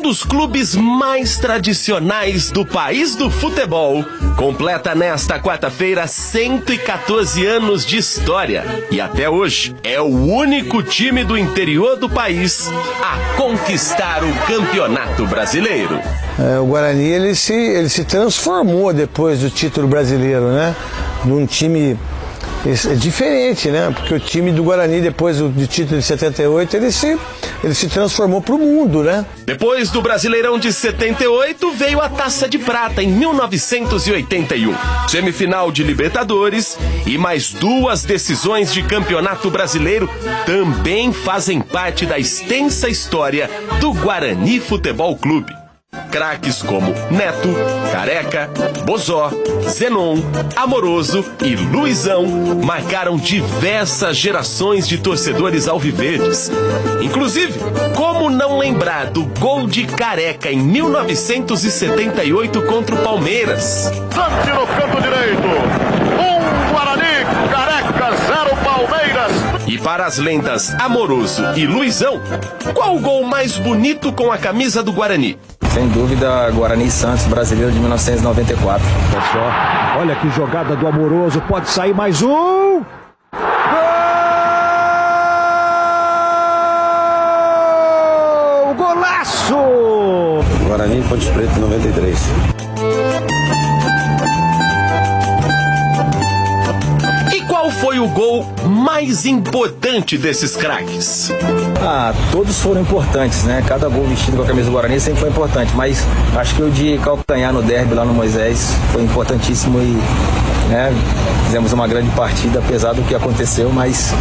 dos clubes mais tradicionais do país do futebol, completa nesta quarta-feira 114 anos de história. E até hoje é o único time do interior do país a conquistar o Campeonato Brasileiro. O Guarani ele se transformou depois do título brasileiro, né? Num time diferente, né? Porque o time do Guarani, depois do título de 78, ele se transformou para o mundo, né? Depois do Brasileirão de 78, veio a Taça de Prata em 1981. Semifinal de Libertadores e mais 2 decisões de Campeonato Brasileiro também fazem parte da extensa história do Guarani Futebol Clube. Craques como Neto, Careca, Bozó, Zenon, Amoroso e Luizão marcaram diversas gerações de torcedores alviverdes. Inclusive, como não lembrar do gol de Careca em 1978 contra o Palmeiras? Lance no canto direito, 1 Guarani, Careca 0 Palmeiras. E para as lendas Amoroso e Luizão, qual o gol mais bonito com a camisa do Guarani? Sem dúvida, Guarani Santos, brasileiro de 1994. Pessoal, olha que jogada do Amoroso, pode sair mais um! Gol! Golaço! Guarani Ponte Preta 93. Qual foi o gol mais importante desses craques? Todos foram importantes, né? Cada gol vestido com a camisa do Guarani sempre foi importante, mas acho que o de calcanhar no derby lá no Moisés foi importantíssimo e, né, fizemos uma grande partida, apesar do que aconteceu, mas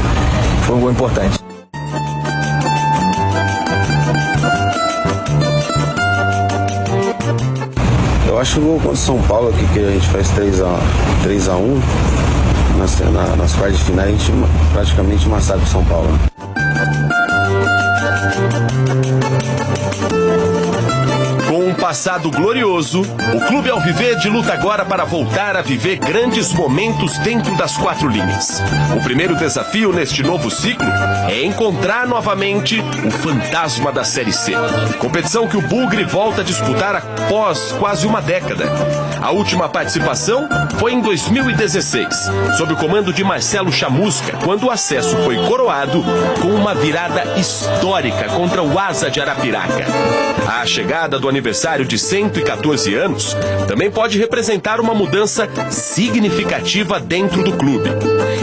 foi um gol importante. Eu acho o gol contra o São Paulo aqui, que a gente faz 3-1. Nas quartas de final a gente praticamente massacra o São Paulo. Com um passado glorioso, o Clube Alviverde luta agora para voltar a viver grandes momentos dentro das 4 linhas. O primeiro desafio neste novo ciclo é encontrar novamente o fantasma da Série C. Competição que o Bugre volta a disputar após quase uma década. A última participação foi em 2016, sob o comando de Marcelo Chamusca, quando o acesso foi coroado com uma virada histórica contra o Asa de Arapiraca. A chegada do aniversário de 114 anos também pode representar uma mudança significativa dentro do clube.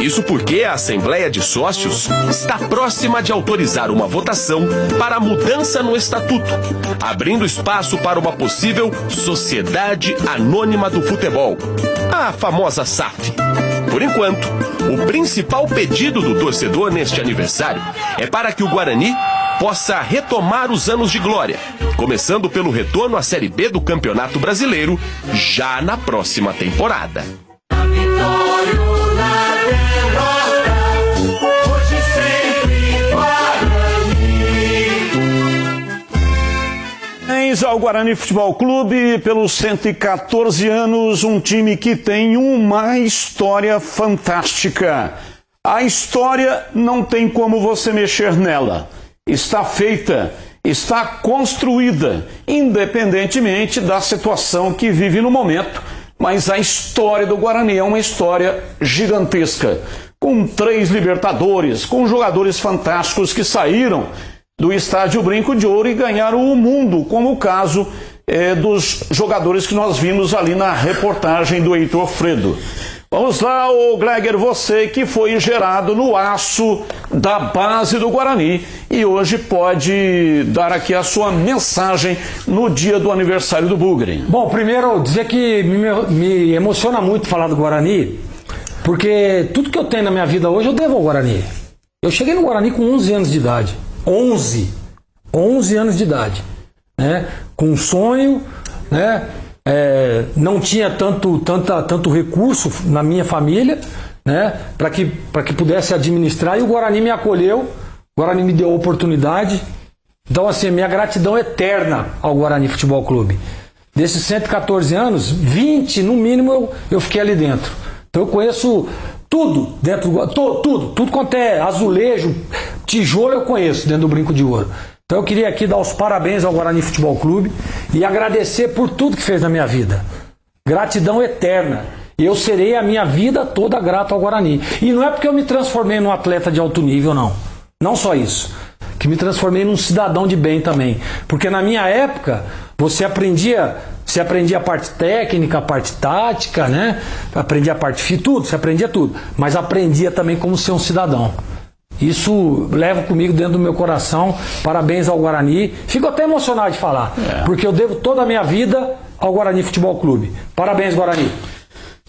Isso porque a Assembleia de Sócios está próxima de autorizar uma votação para a mudança no estatuto, abrindo espaço para uma possível Sociedade Anônima do Futebol, a famosa SAF. Por enquanto, o principal pedido do torcedor neste aniversário é para que o Guarani possa retomar os anos de glória, começando pelo retorno à Série B do Campeonato Brasileiro já na próxima temporada. Parabéns ao Guarani Futebol Clube pelos 114 anos, um time que tem uma história fantástica. A história não tem como você mexer nela. Está feita, está construída, independentemente da situação que vive no momento. Mas a história do Guarani é uma história gigantesca, com 3 Libertadores, com jogadores fantásticos que saíram do Estádio Brinco de Ouro e ganharam o mundo, como o caso dos jogadores que nós vimos ali na reportagem do Heitor Fredo. Vamos lá, ô Gleger, você que foi gerado no aço da base do Guarani e hoje pode dar aqui a sua mensagem no dia do aniversário do Bugre. Bom, primeiro dizer que me emociona muito falar do Guarani, porque tudo que eu tenho na minha vida hoje eu devo ao Guarani. Eu cheguei no Guarani com 11 anos de idade. 11 anos de idade, né? Com um sonho, né? Não tinha tanto recurso na minha família, né? Para que pudesse administrar, e o Guarani me acolheu, o Guarani me deu a oportunidade. Então, assim, minha gratidão eterna ao Guarani Futebol Clube. Desses 114 anos, 20 no mínimo eu fiquei ali dentro. Então eu conheço tudo dentro do tudo quanto é azulejo, tijolo eu conheço dentro do Brinco de Ouro. Então eu queria aqui dar os parabéns ao Guarani Futebol Clube e agradecer por tudo que fez na minha vida. Gratidão eterna. E eu serei a minha vida toda grato ao Guarani. E não é porque eu me transformei num atleta de alto nível, não. Não só isso. Que me transformei num cidadão de bem também. Porque na minha época, você aprendia a parte técnica, a parte tática, né? Aprendia a parte tudo, você aprendia tudo. Mas aprendia também como ser um cidadão. Isso levo comigo dentro do meu coração. Parabéns ao Guarani. Fico até emocionado de falar. Porque eu devo toda a minha vida ao Guarani Futebol Clube. Parabéns, Guarani.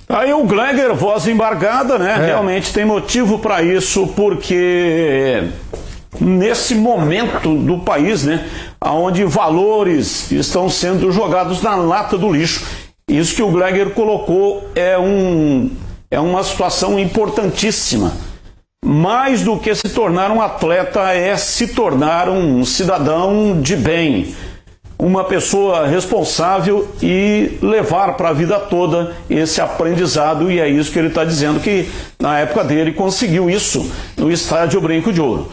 Aí o Gleger, voz embargada, né? Realmente tem motivo para isso, porque nesse momento do país, né, onde valores estão sendo jogados na lata do lixo, isso que o Gleger colocou é uma situação importantíssima. Mais do que se tornar um atleta é se tornar um cidadão de bem, uma pessoa responsável e levar para a vida toda esse aprendizado, e é isso que ele está dizendo, que na época dele conseguiu isso no Estádio Brinco de Ouro.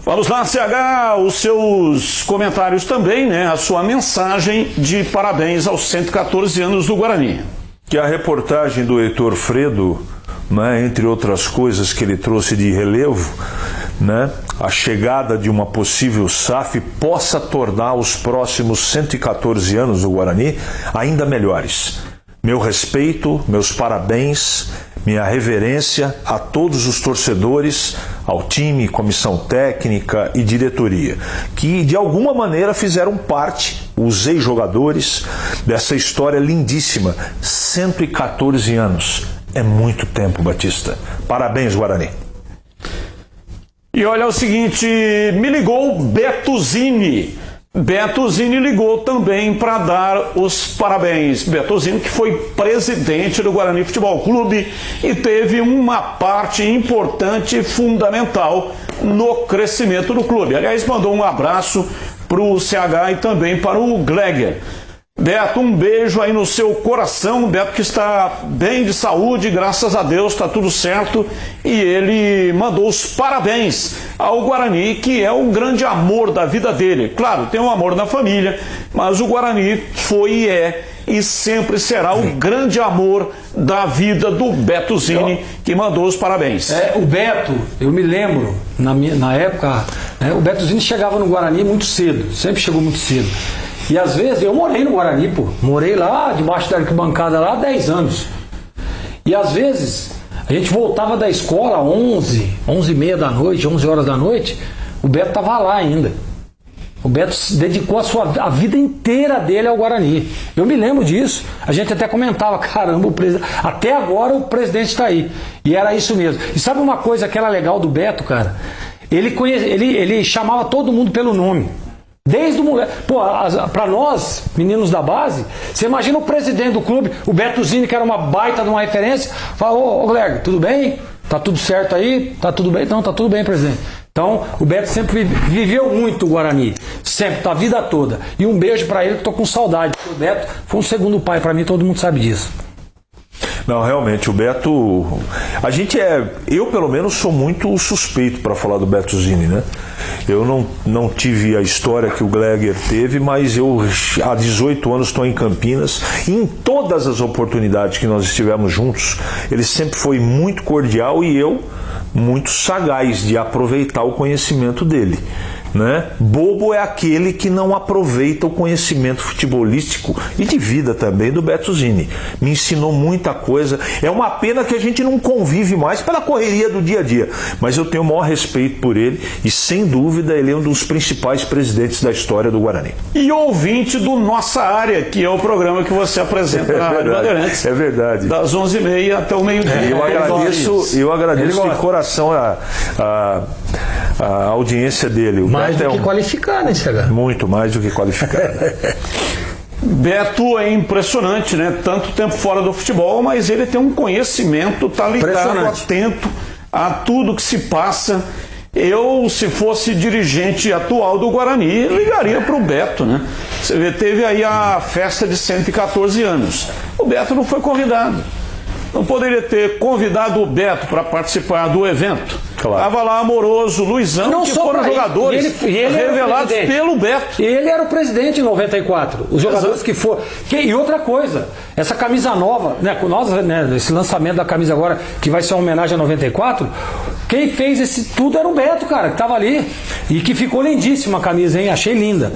Vamos lá, CH, os seus comentários também, né? A sua mensagem de parabéns aos 114 anos do Guarani. Que a reportagem do Heitor Fredo, né, entre outras coisas que ele trouxe de relevo, né, a chegada de uma possível SAF possa tornar os próximos 114 anos do Guarani ainda melhores. Meu respeito, meus parabéns, minha reverência a todos os torcedores, ao time, comissão técnica e diretoria, que de alguma maneira fizeram parte, os ex-jogadores, dessa história lindíssima. 114 anos. É muito tempo, Batista. Parabéns, Guarani. E olha o seguinte, me ligou Beto Zini. Beto Zini ligou também para dar os parabéns. Beto Zini, que foi presidente do Guarani Futebol Clube e teve uma parte importante e fundamental no crescimento do clube. Aliás, mandou um abraço para o CH e também para o Gleger. Beto, um beijo aí no seu coração. Beto que está bem de saúde, graças a Deus, está tudo certo. E ele mandou os parabéns ao Guarani, que é o grande amor da vida dele. Claro, tem um amor na família, mas o Guarani foi e sempre será o grande amor da vida do Beto Zini, que mandou os parabéns. O Beto, eu me lembro, na época, né, o Beto Zini chegava no Guarani muito cedo, sempre chegou muito cedo. E às vezes, eu morei no Guarani, pô. Morei lá, debaixo da arquibancada lá, há 10 anos. E às vezes, a gente voltava da escola, 11h30 da noite, 11 horas da noite, o Beto estava lá ainda. O Beto dedicou a vida inteira dele ao Guarani. Eu me lembro disso. A gente até comentava, caramba, até agora o presidente está aí. E era isso mesmo. E sabe uma coisa que era legal do Beto, cara? Ele chamava todo mundo pelo nome. Desde o moleque. Pô, pra nós, meninos da base, você imagina o presidente do clube, o Beto Zini, que era uma baita de uma referência, fala, ô Gleger, tudo bem? Tá tudo certo aí? Tá tudo bem? Então, tá tudo bem, presidente. Então, o Beto sempre viveu muito o Guarani, sempre, a vida toda. E um beijo pra ele, que tô com saudade. O Beto foi um segundo pai pra mim, todo mundo sabe disso. Não, realmente, o Beto... Eu, pelo menos, sou muito suspeito para falar do Beto Zini, né? Eu não tive a história que o Gleger teve, mas eu, há 18 anos, estou em Campinas. E em todas as oportunidades que nós estivemos juntos, ele sempre foi muito cordial e eu muito sagaz de aproveitar o conhecimento dele. Né? Bobo é aquele que não aproveita o conhecimento futebolístico e de vida também do Beto Zini. Me ensinou muita coisa. É uma pena que a gente não convive mais pela correria do dia a dia, mas eu tenho o maior respeito por ele e, sem dúvida, ele é um dos principais presidentes da história do Guarani. E ouvinte do Nossa Área, que é o programa que você apresenta na Rádio Bandeirantes. É verdade. Das 11h30 até o meio-dia. Eu agradeço de coração a audiência dele. Mais do que qualificada, hein, CH? Muito mais do que qualificada. Beto é impressionante, né? Tanto tempo fora do futebol, mas ele tem um conhecimento, tá ligado, atento a tudo que se passa. Eu, se fosse dirigente atual do Guarani, ligaria para o Beto, né? Você vê, teve aí a festa de 114 anos. O Beto não foi convidado. Não poderia ter convidado o Beto para participar do evento. Claro. Tava lá Amoroso, Luizão, não que só foram jogadores revelados pelo Beto. Ele era o presidente em 94. Os jogadores que foram. E outra coisa, essa camisa nova, né, com nós, né, esse lançamento da camisa agora, que vai ser uma homenagem a 94, quem fez esse tudo era o Beto, cara, que tava ali. E que ficou lindíssima a camisa, hein? Achei linda.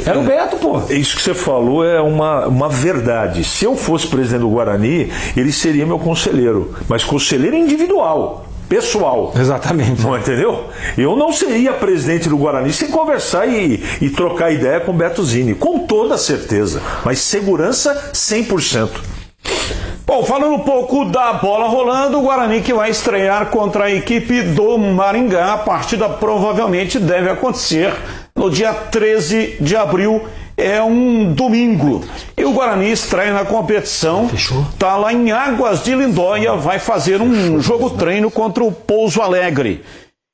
Era o Beto, pô. Isso que você falou é uma verdade. Se eu fosse presidente do Guarani, ele seria meu conselheiro. Mas conselheiro individual, pessoal. Exatamente. Não entendeu? Eu não seria presidente do Guarani sem conversar e trocar ideia com o Beto Zini. Com toda certeza. Mas segurança 100%. Bom, falando um pouco da bola rolando, o Guarani que vai estrear contra a equipe do Maringá. A partida provavelmente deve acontecer no dia 13 de abril, é um domingo. E o Guarani estreia na competição, está lá em Águas de Lindóia, vai fazer um jogo treino contra o Pouso Alegre.